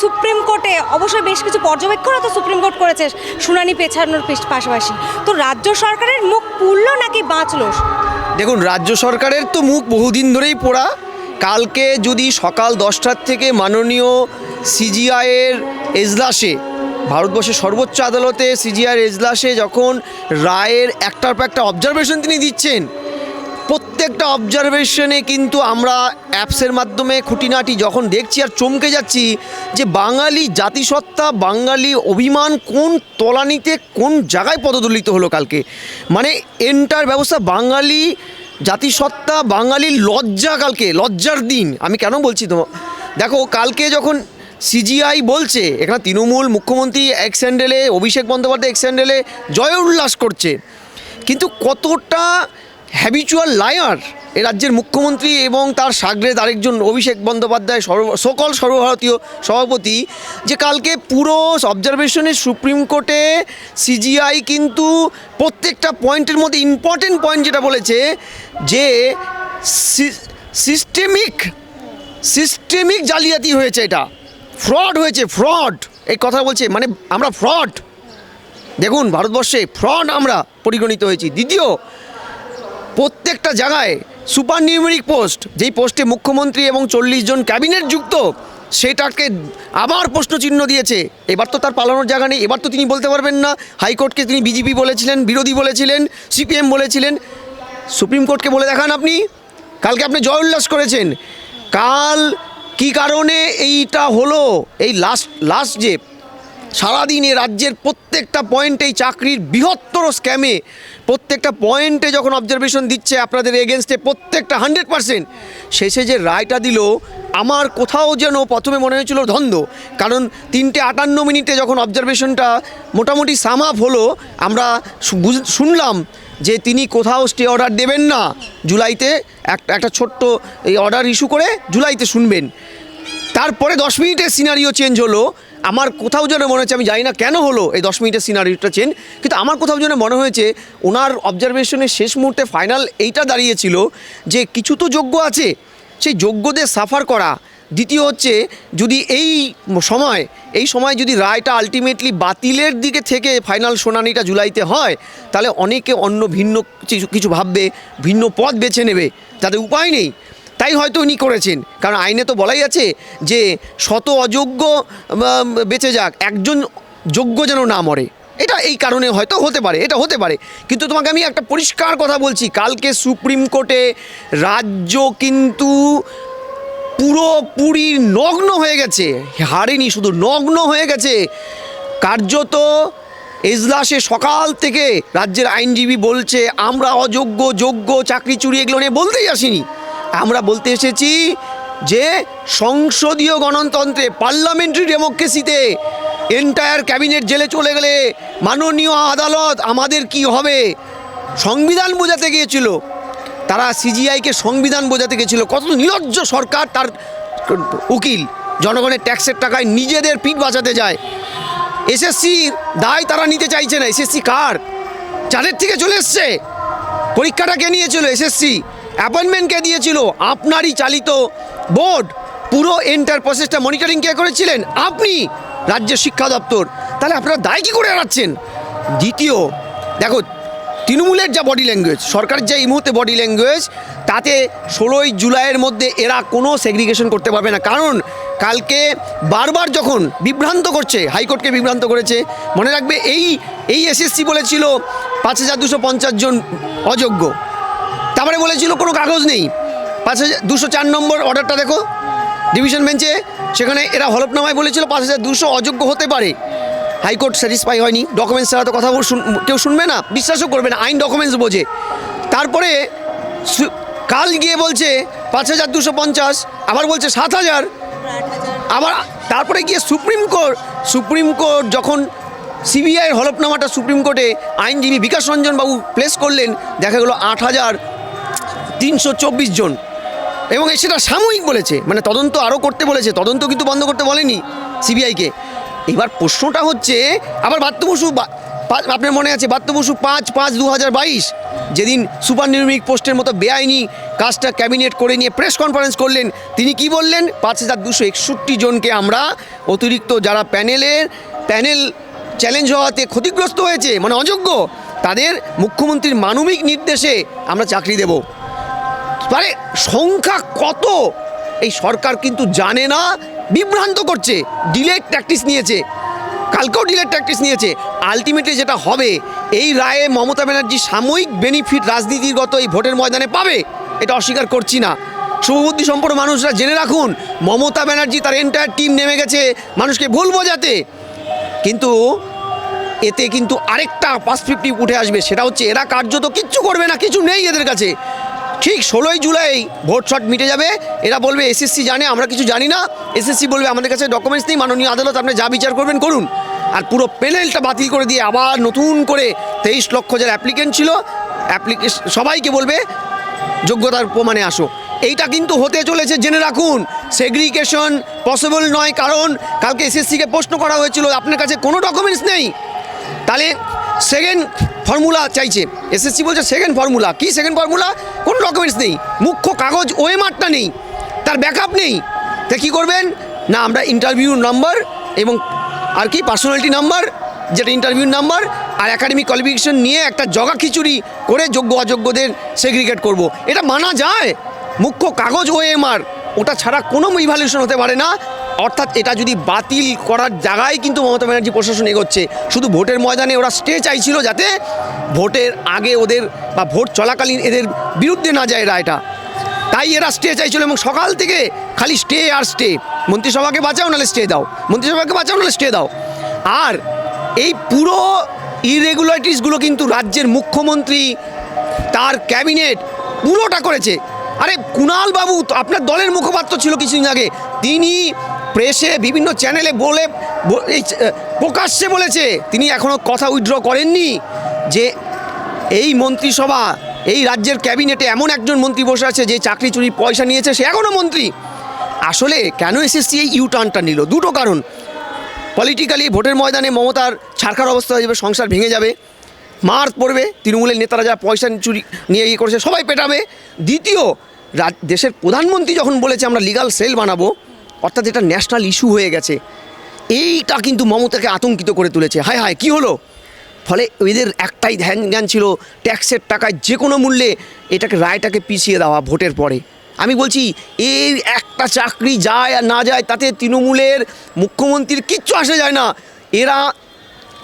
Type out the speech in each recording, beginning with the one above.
Supreme কোর্টে অবশ্যই বেশ কিছু পর্যবেক্ষণও তো সুপ্রিম কোর্ট করেছে শুনানি পেছানোর পাশাপাশি, তো রাজ্য সরকারের মুখ পুড়ল নাকি বাঁচলো? দেখুন, রাজ্য সরকারের তো মুখ বহুদিন ধরেই পোড়া। কালকে যদি সকাল 10টার থেকে মাননীয় সিজিআইয়ের এজলাসে, ভারতবর্ষের সর্বোচ্চ আদালতে সিজিআইয়ের এজলাসে যখন রায়ের একটার পর একটা অবজারভেশন তিনি দিচ্ছেন, প্রত্যেকটা অবজারভেশনে কিন্তু আমরা অ্যাপসের মাধ্যমে খুঁটিনাটি যখন দেখছি আর চমকে যাচ্ছি যে বাঙালি জাতিসত্তা, বাঙালি অভিমান কোন তলানিতে কোন জায়গায় পদদলিত হলো কালকে। মানে এন্টার ব্যবস্থা, বাঙালি জাতিসত্তা, বাঙালির লজ্জা, কালকে লজ্জার দিন। আমি কেন বলছি তো, দেখো কালকে যখন সিজিআই বলছে, এখানে তৃণমূল মুখ্যমন্ত্রী এক স্যান্ডেলে, অভিষেক বন্দ্যোপাধ্যায় এক স্যান্ডেলে জয় উল্লাস করছে, কিন্তু কতটা হ্যাবিচুয়াল লায়ার এ রাজ্যের মুখ্যমন্ত্রী এবং তার সাগরেদ আরেকজন অভিষেক বন্দ্যোপাধ্যায় সকল সর্বভারতীয় সভাপতি, যে কালকে পুরো অবজারভেশনে সুপ্রিম কোর্টে সিজিআই কিন্তু প্রত্যেকটা পয়েন্টের মধ্যে ইম্পর্টেন্ট পয়েন্ট যেটা বলেছে যে সিস্টেমিক জালিয়াতি হয়েছে, এটা ফ্রড হয়েছে, ফ্রড এই কথা বলছে, মানে আমরা ফ্রড, দেখুন ভারতবর্ষে ফ্রড আমরা পরিগণিত হয়েছি। দ্বিতীয়, প্রত্যেকটা জায়গায় সুপার নিউমেরিক পোস্ট, যেই পোস্টে মুখ্যমন্ত্রী এবং 40 জন ক্যাবিনেট যুক্ত, সেটাকে আবার প্রশ্নচিহ্ন দিয়েছে। এবার তো তার পালানোর জায়গা নেই, এবার তো তিনি বলতে পারবেন না হাইকোর্টকে তিনি বিজেপি বলেছিলেন, বিরোধী বলেছিলেন, সিপিএম বলেছিলেন। সুপ্রিম কোর্টকে বলে দেখান আপনি, কালকে আপনি জয় উল্লাস করেছেন। কাল কি কারণে এইটা হলো, এই লাস্ট যে সারাদিন রাজ্যের প্রত্যেকটা পয়েন্টে এই চাকরির বৃহত্তর স্ক্যামে প্রত্যেকটা পয়েন্টে যখন অবজারভেশন দিচ্ছে আপনাদের এগেনস্টে প্রত্যেকটা 100%, শেষে যে রায়টা দিল আমার কোথাও যেন প্রথমে মনে হয়েছিল ধন্দ, কারণ 3:58 যখন অবজারভেশনটা মোটামুটি সাম আপ হলো, আমরা শুনলাম যে তিনি কোথাও স্টে অর্ডার দেবেন না, জুলাইতে একটা ছোট্ট এই অর্ডার ইস্যু করে জুলাইতে শুনবেন। তারপরে 10 মিনিটের সিনারিও চেঞ্জ হলো। আমার কোথাও যেন মনে হচ্ছে, আমি জানি না কেন হলো এই 10 মিনিটের সিনারিওটা চেঞ্জ, কিন্তু আমার কোথাও যেন মনে হয়েছে ওনার অবজারভেশনের শেষ মুহূর্তে ফাইনাল এইটা দাঁড়িয়েছিল যে কিছু তো যোগ্য আছে, সেই যোগ্যদের সাফার করা। দ্বিতীয় হচ্ছে, যদি এই সময় যদি রায়টা আলটিমেটলি বাতিলের দিকে থেকে ফাইনাল শুনানিটা জুলাইতে হয়, তাহলে অনেকে অন্য ভিন্ন কিছু ভাববে, ভিন্ন পথ বেছে নেবে, তাদের উপায় নেই। তাই হয়তো উনি করেছেন, কারণ আইনে তো বলাই আছে যে শত অযোগ্য বেঁচে যাক, একজন যোগ্য যেন না মরে। এটা এই কারণে হয়তো হতে পারে, এটা হতে পারে। কিন্তু তোমাকে আমি একটা পরিষ্কার কথা বলছি, কালকে সুপ্রিম কোর্টে রাজ্য কিন্তু পুরোপুরি নগ্ন হয়ে গেছে, হারেনি শুধু, নগ্ন হয়ে গেছে। কার্যত এজলাসে সকাল থেকে রাজ্যের আইনজীবী বলছে আমরা অযোগ্য, যোগ্য, চাকরি চুরি এগুলো নিয়ে বলতেই আসিনি, আমরা বলতে এসেছি যে সংসদীয় গণতন্ত্রে, পার্লামেন্টারি ডেমোক্রেসিতে এন্টায়ার ক্যাবিনেট জেলে চলে গেলে মাননীয় আদালত আমাদের কি হবে, সংবিধান বোঝাতে গিয়েছিল তারা, সিজিআইকে সংবিধান বোঝাতে গিয়েছিল। কত নির্লজ্জ সরকার, তার উকিল জনগণের ট্যাক্সের টাকায় নিজেদের পিঠ বাঁচাতে যায়। এসএসসির দায় তারা নিতে চাইছে না। এসএসসি কার, যাদের থেকে চলে এসছে, পরীক্ষাটা কে নিয়েছিল, এসএসসি অ্যাপয়েন্টমেন্ট কে দিয়েছিল, আপনারই চালিত বোর্ড। পুরো এন্টার প্রসেসটা মনিটরিং কে করেছিলেন, আপনি, রাজ্যের শিক্ষা দপ্তর। তাহলে আপনারা দায় কী করে এড়াচ্ছেন? দ্বিতীয়, দেখো তৃণমূলের যা বডি ল্যাঙ্গুয়েজ, সরকারের যে এই মুহূর্তে বডি ল্যাঙ্গুয়েজ, তাতে 16ই জুলাইয়ের মধ্যে এরা কোনো সেগ্রিগেশন করতে পারবে না। কারণ কালকে বারবার যখন বিভ্রান্ত করছে, হাইকোর্টকে বিভ্রান্ত করেছে, মনে রাখবে এই এসএসসি বলেছিল 5250 জন অযোগ্য, তারপরে বলেছিল কোনো কাগজ নেই। 5204 নম্বর অর্ডারটা দেখো ডিভিশন বেঞ্চে, সেখানে এরা হলফনামায় বলেছিল 5200 অযোগ্য হতে পারে। হাইকোর্ট স্যাটিসফাই হয়নি, ডকুমেন্টস ছাড়া তো কথা কেউ শুনবে না, বিশ্বাসও করবে না, আইন ডকুমেন্টস বোঝে। তারপরে কাল গিয়ে বলছে 5250, আবার বলছে 7000, আবার তারপরে গিয়ে সুপ্রিম কোর্ট যখন সিবিআইয়ের হলফনামাটা সুপ্রিম কোর্টে আইনজীবী বিকাশ রঞ্জন বাবু প্লেস করলেন, দেখা গেলো 8324 জন, এবং সেটা সাময়িক বলেছে, মানে তদন্ত আরও করতে বলেছে, তদন্ত কিন্তু বন্ধ করতে বলেনি সিবিআইকে। এবার প্রশ্নটা হচ্ছে, আবার বাত্যু বসু আপনার মনে আছে ব্রাত্য বসু 5/5/2022 যেদিন সুপার নিউমেরিক পোস্টের মতো বেআইনি কাজটা ক্যাবিনেট করে নিয়ে প্রেস কনফারেন্স করলেন, তিনি কি বললেন? 5261 জনকে আমরা অতিরিক্ত যারা প্যানেল চ্যালেঞ্জ হওয়াতে ক্ষতিগ্রস্ত হয়েছে, মানে অযোগ্য, তাদের মুখ্যমন্ত্রীর মানবিক নির্দেশে আমরা চাকরি দেব। মানে সংখ্যা কত এই সরকার কিন্তু জানে না, বিভ্রান্ত করছে, ডিলেড ট্যাকটিস নিয়েছে, কালকেও ডিলেড ট্যাকটিস নিয়েছে। আলটিমেটলি যেটা হবে, এই রায়ে মমতা ব্যানার্জি সাময়িক বেনিফিট রাজনীতিগত এই ভোটের ময়দানে পাবে, এটা অস্বীকার করছি না। শুভবুদ্ধি সম্পন্ন মানুষরা জেনে রাখুন, মমতা ব্যানার্জি তার এন্টায়ার টিম নেমে গেছে মানুষকে ভুল বোঝাতে, কিন্তু এতে কিন্তু আরেকটা 550 উঠে আসবে। সেটা হচ্ছে এরা কার্যত কিচ্ছু করবে না, কিছু নেই এদের কাছে। ঠিক 16ই জুলাই ভোট শর্ট মিটে যাবে, এরা বলবে এসএসসি জানে, আমরা কিছু জানি না। এসএসসি বলবে আমাদের কাছে ডকুমেন্টস নেই, মাননীয় আদালত আপনি যা বিচার করবেন করুন। আর পুরো প্যানেলটা বাতিল করে দিয়ে আবার নতুন করে 23 লক্ষ যারা অ্যাপ্লিকেন্ট ছিল, সবাইকে বলবে যোগ্যতার প্রমাণে আসো। এইটা কিন্তু হতে চলেছে, জেনে রাখুন। সেগ্রিগেশন পসিবল নয়, কারণ কালকে এসএসসিকে প্রশ্ন করা হয়েছিল আপনার কাছে কোনো ডকুমেন্টস নেই, তাহলে সেকেন্ড ফর্মুলা চাইছে। এসএসসি বলছে সেকেন্ড ফর্মুলা কি? সেকেন্ড ফর্মুলা, কোনো ডকুমেন্টস নেই, মুখ্য কাগজ ওএমআরটা নেই, তার ব্যাকআপ নেই। তা কী করবেন? না আমরা ইন্টারভিউ নাম্বার এবং আর কি পার্সোনালিটি নাম্বার, যেটা ইন্টারভিউ নাম্বার আর একাডেমিক কোয়ালিফিকেশন নিয়ে একটা জগা খিচুড়ি করে যোগ্য অযোগ্যদের সেগ্রিগেট করব। এটা মানা যায়? মুখ্য কাগজ ওএমআর, ওটা ছাড়া কোনো ইভ্যালুয়েশন হতে পারে না। অর্থাৎ এটা যদি বাতিল করার জায়গায় কিন্তু মমতা ব্যানার্জি প্রশাসন এগোচ্ছে। শুধু ভোটের ময়দানে ওরা স্টে চাইছিল, যাতে ভোটের আগে ওদের বা ভোট চলাকালীন এদের বিরুদ্ধে না যায় রায়টা, তাই এরা স্টে চাইছিল। এবং সকাল থেকে খালি স্টে আর স্টে, মন্ত্রিসভাকে বাঁচাও নাহলে স্টে দাও, মন্ত্রিসভাকে বাঁচাও নাহলে স্টে দাও। আর এই পুরো ইরেগুলারিটিসগুলো কিন্তু রাজ্যের মুখ্যমন্ত্রী, তার ক্যাবিনেট পুরোটা করেছে। আরে কুণাল বাবু আপনার দলের মুখপাত্র ছিল কিছুদিন আগে, তিনি প্রেসে বিভিন্ন চ্যানেলে প্রকাশ্যে বলেছে, তিনি এখনও কথা উইথড্র করেননি, যে এই মন্ত্রিসভা, এই রাজ্যের ক্যাবিনেটে এমন একজন মন্ত্রী বসে আছে যে চাকরি চুরির পয়সা নিয়েছে, সে এখনও মন্ত্রী। আসলে কেন এসএসসি এই ইউটার্নটা নিল? দুটো কারণ। পলিটিক্যালি ভোটের ময়দানে মমতার ছাড়খার অবস্থা হয়ে যাবে, সংসার ভেঙে যাবে, মার পড়বে, তৃণমূলের নেতারা যা পয়সা চুরি নিয়ে ইয়ে করেছে সবাই পেটাবে। দ্বিতীয়, দেশের প্রধানমন্ত্রী যখন বলেছে আমরা লিগাল সেল বানাবো, অর্থাৎ এটা ন্যাশনাল ইস্যু হয়ে গেছে, এইটা কিন্তু মমতাকে আতঙ্কিত করে তুলেছে। হায় হায় কী হলো? ফলে এদের একটাই ধ্যান ছিল, ট্যাক্সের টাকায় যে কোনো মূল্যে রায়টাকে পিছিয়ে দেওয়া ভোটের পরে। আমি বলছি এই একটা চাকরি যায় আর না যায় তাতে তৃণমূলের মুখ্যমন্ত্রীর কিচ্ছু আসে যায় না। এরা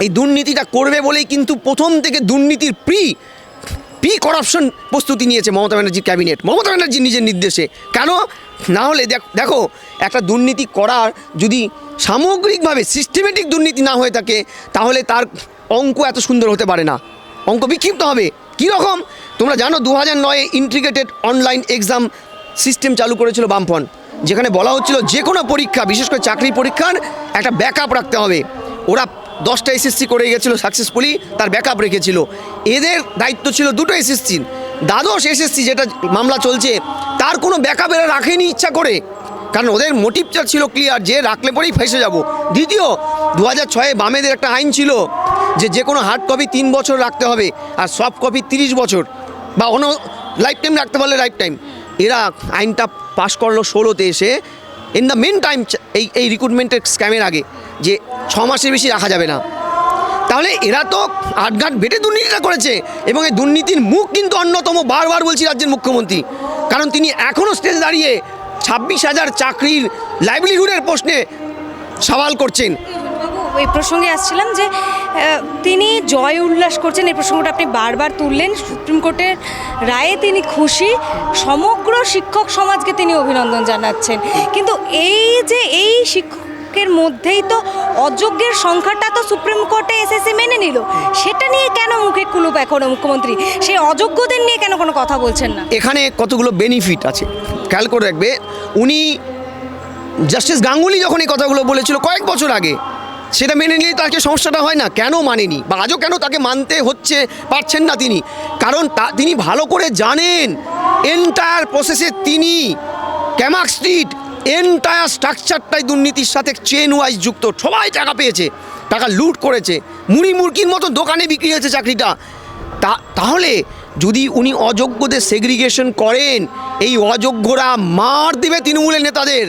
এই দুর্নীতিটা করবে বলেই কিন্তু প্রথম থেকে দুর্নীতির প্রি করাপশন প্রস্তুতি নিয়েছে মমতা ব্যানার্জির ক্যাবিনেট, মমতা ব্যানার্জির নিজের নির্দেশে। কেন? না হলে দেখো একটা দুর্নীতি করার যদি সামগ্রিকভাবে সিস্টেমেটিক দুর্নীতি না হয়ে থাকে, তাহলে তার অঙ্ক এত সুন্দর হতে পারে না, অঙ্ক বিক্ষিপ্ত হবে। কীরকম? তোমরা জানো 2009-এ ইন্টিগ্রেটেড অনলাইন এক্সাম সিস্টেম চালু করেছিল বামফ্রন্ট, যেখানে বলা হচ্ছিল যে কোনো পরীক্ষা, বিশেষ করে চাকরির পরীক্ষার একটা ব্যাকআপ রাখতে হবে। ওরা 10টা এসএসসি করে গেছিলো সাকসেসফুলি, তার ব্যাকআপ রেখেছিল। এদের দায়িত্ব ছিল 2টো এসএসসি। দ্বাদশ এসএসসি যেটা মামলা চলছে, তার কোনো ব্যাকআপ এরা রাখেনি ইচ্ছা করে, কারণ ওদের মোটিভটা ছিল ক্লিয়ার, যে রাখলে পরেই ফেসে যাব। দ্বিতীয়, 2006-এ বামেদের একটা আইন ছিল যে কোনো হার্ড কপি 3 বছর রাখতে হবে, আর সফট কপি 30 বছর, বা অন্য লাইফ টাইম রাখতে পারলে লাইফ টাইম। এরা আইনটা পাশ করলো 16-তে এসে, ইন দ্য মেন টাইম এই রিক্রুটমেন্টের স্ক্যামের আগে, যে 6 মাসের বেশি রাখা যাবে না। তাহলে এরা তো আটঘাট বেটে দুর্নীতিটা করেছে, এবং এই দুর্নীতির মুখ কিন্তু অন্যতম, বারবার বলছি, রাজ্যের মুখ্যমন্ত্রী। কারণ তিনি এখনও স্টেজ দাঁড়িয়ে 26,000 চাকরির লাইভলিহুডের প্রশ্নে সওয়াল করছেন। এই প্রসঙ্গে আসছিলাম যে তিনি জয় উল্লাস করছেন, এই প্রসঙ্গটা আপনি বারবার তুললেন। সুপ্রিম কোর্টের রায়ে তিনি খুশি, সমগ্র শিক্ষক সমাজকে তিনি অভিনন্দন জানাচ্ছেন। কিন্তু এই শিক্ষকের মধ্যেই তো অযোগ্যের সংখ্যাটা তো সুপ্রিম কোর্টে এসএসসি মেনে নিল, সেটা নিয়ে কেন মুখে কুলুপ এখনও মুখ্যমন্ত্রী? সেই অযোগ্যদের নিয়ে কেন কোনো কথা বলছেন না? এখানে কতগুলো বেনিফিট আছে খেয়াল করে রাখবে। উনি জাস্টিস গাঙ্গুলি যখন এই কথাগুলো বলেছিল কয়েক বছর আগে, সেটা মেনে নিলে তাকে সমস্যাটা হয় না। কেন মানেনি, বা আজও কেন তাকে মানতে পারছেন না তিনি? কারণ তিনি ভালো করে জানেন এন্টায়ার প্রসেসে তিনি ক্যামাক স্ট্রিট এন্টায়ার স্ট্রাকচারটাই দুর্নীতির সাথে চেন ওয়াইজ যুক্ত, সবাই টাকা পেয়েছে। টাকা লুট করেছে, মুড়ি মুরগির মতো দোকানে বিক্রি হয়েছে চাকরিটা। তাহলে যদি উনি অযোগ্যদের সেগ্রিগেশন করেন, এই অযোগ্যরা মার দেবে তৃণমূলের নেতাদের।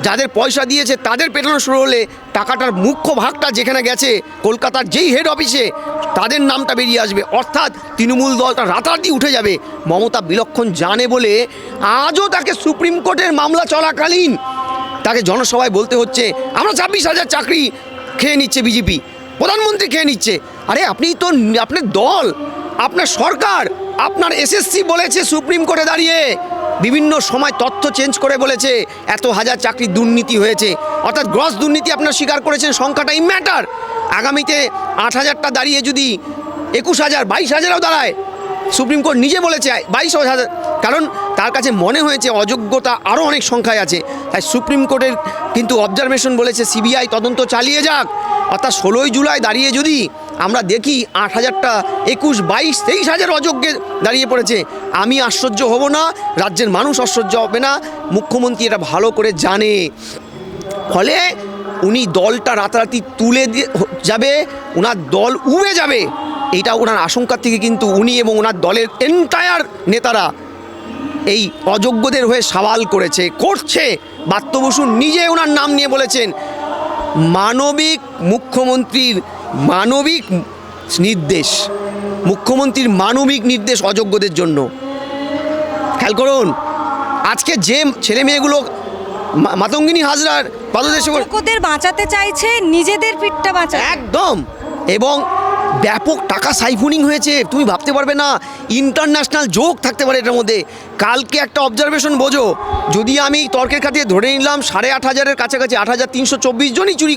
যাদের পয়সা দিয়েছে তাদের পেটানো শুরু হলে টাকাটার মুখ্য ভাগটা যেখানে গেছে কলকাতার যেই হেড অফিসে, তাদের নামটা বেরিয়ে আসবে, অর্থাৎ তৃণমূল দলটা রাতারাতি উঠে যাবে। মমতা বিলক্ষণ জানে বলে আজও তাকে সুপ্রিম কোর্টের মামলা চলাকালীন তাকে জনসভায় বলতে হচ্ছে আমরা 26,000 চাকরি খেয়ে নিচ্ছে বিজেপি, প্রধানমন্ত্রী খেয়ে নিচ্ছে। আরে আপনি তো, আপনার দল, আপনার সরকার, আপনার এসএসসি বলেছে সুপ্রিম কোর্টে দাঁড়িয়ে, বিভিন্ন সময় তথ্য চেঞ্জ করে বলেছে এত হাজার চাকরির দুর্নীতি হয়েছে, অর্থাৎ গ্রস দুর্নীতি আপনার স্বীকার করেছেন, সংখ্যাটা ম্যাটার। আগামীতে 8,000টা দাঁড়িয়ে যদি 21,000, 22,000ও দাঁড়ায়, সুপ্রিম কোর্ট নিজে বলেছে 22,000, কারণ তার কাছে মনে হয়েছে অযোগ্যতা আরও অনেক সংখ্যায় আছে। তাই সুপ্রিম কোর্টের কিন্তু অবজারভেশন বলেছে সিবিআই তদন্ত চালিয়ে যাক। অর্থাৎ 16ই জুলাই দাঁড়িয়ে যদি আমরা দেখি 8,000টা 21, 22, 23,000 অযোগ্যে দাঁড়িয়ে পড়েছে, আমি আশ্চর্য হব না, রাজ্যের মানুষ আশ্চর্য হবে না। মুখ্যমন্ত্রী এটা ভালো করে জানে, ফলে উনি দলটা রাতারাতি তুলে দিয়ে যাবে, ওনার দল উবে যাবে, এইটা ওনার আশঙ্কা থেকে কিন্তু উনি এবং ওনার দলের এন্টায়ার নেতারা এই অযোগ্যদের হয়ে সওয়াল করছে। ব্রাত্য বসু নিজে ওনার নাম নিয়ে বলেছেন, মানবিক মুখ্যমন্ত্রীর মানবিক নির্দেশ, মুখ্যমন্ত্রীর মানবিক নির্দেশ অযোগ্যদের জন্য। খেয়াল করুন, আজকে যে ছেলে মেয়েগুলো মাতঙ্গিনী হাজরার পাদদেশে অযোগ্যদের বাঁচাতে চাইছে, নিজেদের পিঠটা বাঁচা একদম, এবং ব্যাপক টাকা সাইফুনিং হয়েছে, তুমি ভাবতে পারবে না। ইন্টারন্যাশনাল যোগ থাকতে পারে এটার মধ্যে। কালকে একটা অবজারভেশন বোঝো, যদি আমি তর্কের খাতিরে ধরে নিলাম 8,500-এর কাছাকাছি 8,324 জনই চুরি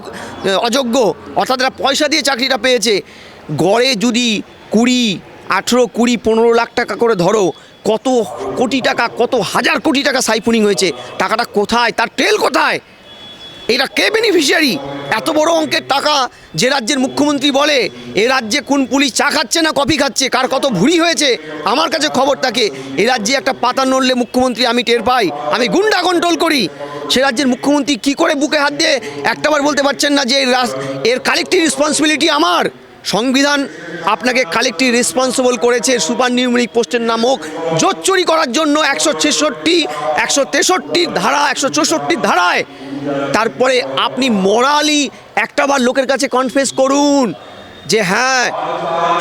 অযোগ্য, অর্থাৎ এরা পয়সা দিয়ে চাকরিটা পেয়েছে। গড়ে যদি 18, 20, 15 লাখ টাকা করে ধরো, কত কোটি টাকা, কত হাজার কোটি টাকা সাইফুনিং হয়েছে। টাকাটা কোথায়, তার ট্রেল কোথায়, এটা কে বেনিফিশিয়ারি? এত বড় অঙ্কের টাকা যে রাজ্যের মুখ্যমন্ত্রী বলে এ রাজ্যে কোন পুলিশ চা খাচ্ছে না কফি খাচ্ছে, কার কত ভুঁড়ি হয়েছে আমার কাছে খবর থাকে। এ রাজ্যে একটা পাতা নড়লে মুখ্যমন্ত্রী আমি টের পাই, আমি গুন্ডা কন্ট্রোল করি। সে রাজ্যের মুখ্যমন্ত্রী কি করে বুকে হাত দিয়ে একটাবার বলতে পারছেন না যে এর কালেক্টিভ রেসপন্সিবিলিটি আমার? সংবিধান আপনাকে কালেক্টিভ রেসপন্সিবল করেছে সুপার নিউমেরিক পোস্টের নামক জোট চুরি করার জন্য 166, 163 ধারা, 164 ধারায়। তারপরে আপনি মোরালি একটাবার লোকের কাছে কনফেস করুন যে হ্যাঁ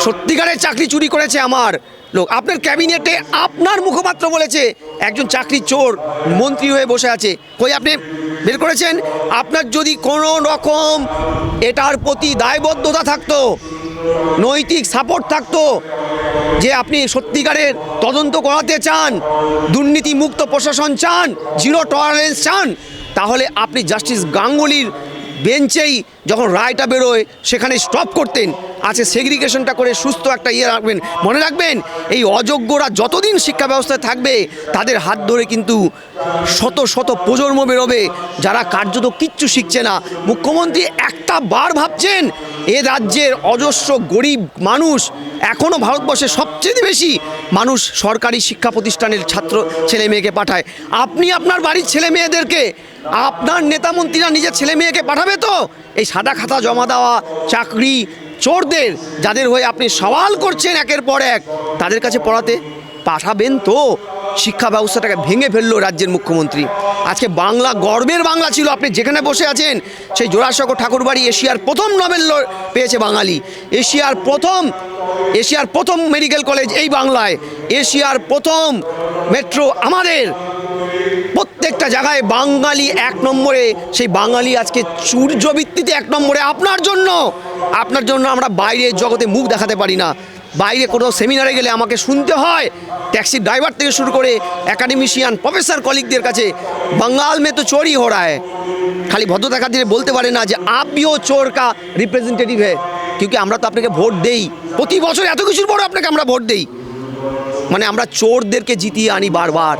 সত্যিকারের চাকরি চুরি করেছে আমার লোক। আপনার ক্যাবিনেটে আপনার মুখপাত্র বলেছে একজন চাকরি চোর মন্ত্রী হয়ে বসে আছে, কই আপনি বের করেছেন? আপনার যদি কোনো রকম এটার প্রতি দায়বদ্ধতা থাকতো, নৈতিক সাপোর্ট থাকতো, যে আপনি সত্যিকারের তদন্ত করাতে চান, দুর্নীতিমুক্ত প্রশাসন চান, জিরো টলারেন্স চান, তাহলে আপনি জাস্টিস গাঙ্গুলির বেঞ্চেই যখন রায়টা বেরোয় সেখানে স্টপ করতেন। আছে সেগ্রিগেশনটা করে সুস্থ একটা রাখবেন। মনে রাখবেন, এই অযোগ্যরা যতদিন শিক্ষা ব্যবস্থায় থাকবে তাদের হাত ধরে কিন্তু শত শত প্রজন্ম বেরোবে যারা কার্যত কিচ্ছু শিখছে না। মুখ্যমন্ত্রী একটা বার ভাবছেন এ রাজ্যের অজস্র গরিব মানুষ, এখনও ভারতবর্ষে সবচেয়ে বেশি মানুষ সরকারি শিক্ষা প্রতিষ্ঠানের ছাত্র ছেলে মেয়েকে পাঠায়। আপনি আপনার বাড়ির ছেলে মেয়েদেরকে, আপনার নেতা মন্ত্রীরা নিজের ছেলে মেয়েকে পাঠাবে তো এই সাদা খাতা জমা দেওয়া চাকরি চোরদের, যাদের হয়ে আপনি সওয়াল করছেন একের পর এক, তাদের কাছে পড়াতে পাঠাবেন তো? শিক্ষা ব্যবস্থাটাকে ভেঙে ফেললো রাজ্যের মুখ্যমন্ত্রী। আজকে বাংলা গর্বের বাংলা ছিল, আপনি যেখানে বসে আছেন সেই জোড়াসাঁকো ঠাকুরবাড়ি এশিয়ার প্রথম নোবেল পেয়েছে বাঙালি, এশিয়ার প্রথম মেডিকেল কলেজ এই বাংলায়, এশিয়ার প্রথম মেট্রো আমাদের। প্রত্যেকটা জায়গায় বাঙালি 1 নম্বরে, সেই বাঙালি আজকে সূর্যবৃত্তিতে 1 নম্বরে। আপনার জন্য আমরা বাইরের জগতে মুখ দেখাতে পারি না। বাইরে কোনো সেমিনারে গেলে আমাকে শুনতে হয় ট্যাক্সি ড্রাইভার থেকে শুরু করে একাডেমিশিয়ান প্রফেসর কলিগদের কাছে, বাঙ্গাল মে তো চোরই हो रहा है। খালি ভদ্রতা খাতিরে বলতে পারে না যে आप भी हो चोर का रिप्रेजेंटेटिव है, क्योंकि আমরা তো আপনাকে ভোট দেই প্রতি বছর, এত কিছুর পরও আপনাকে আমরা ভোট দেই, মানে আমরা চোরদেরকে জিতিয়ে আনি বারবার।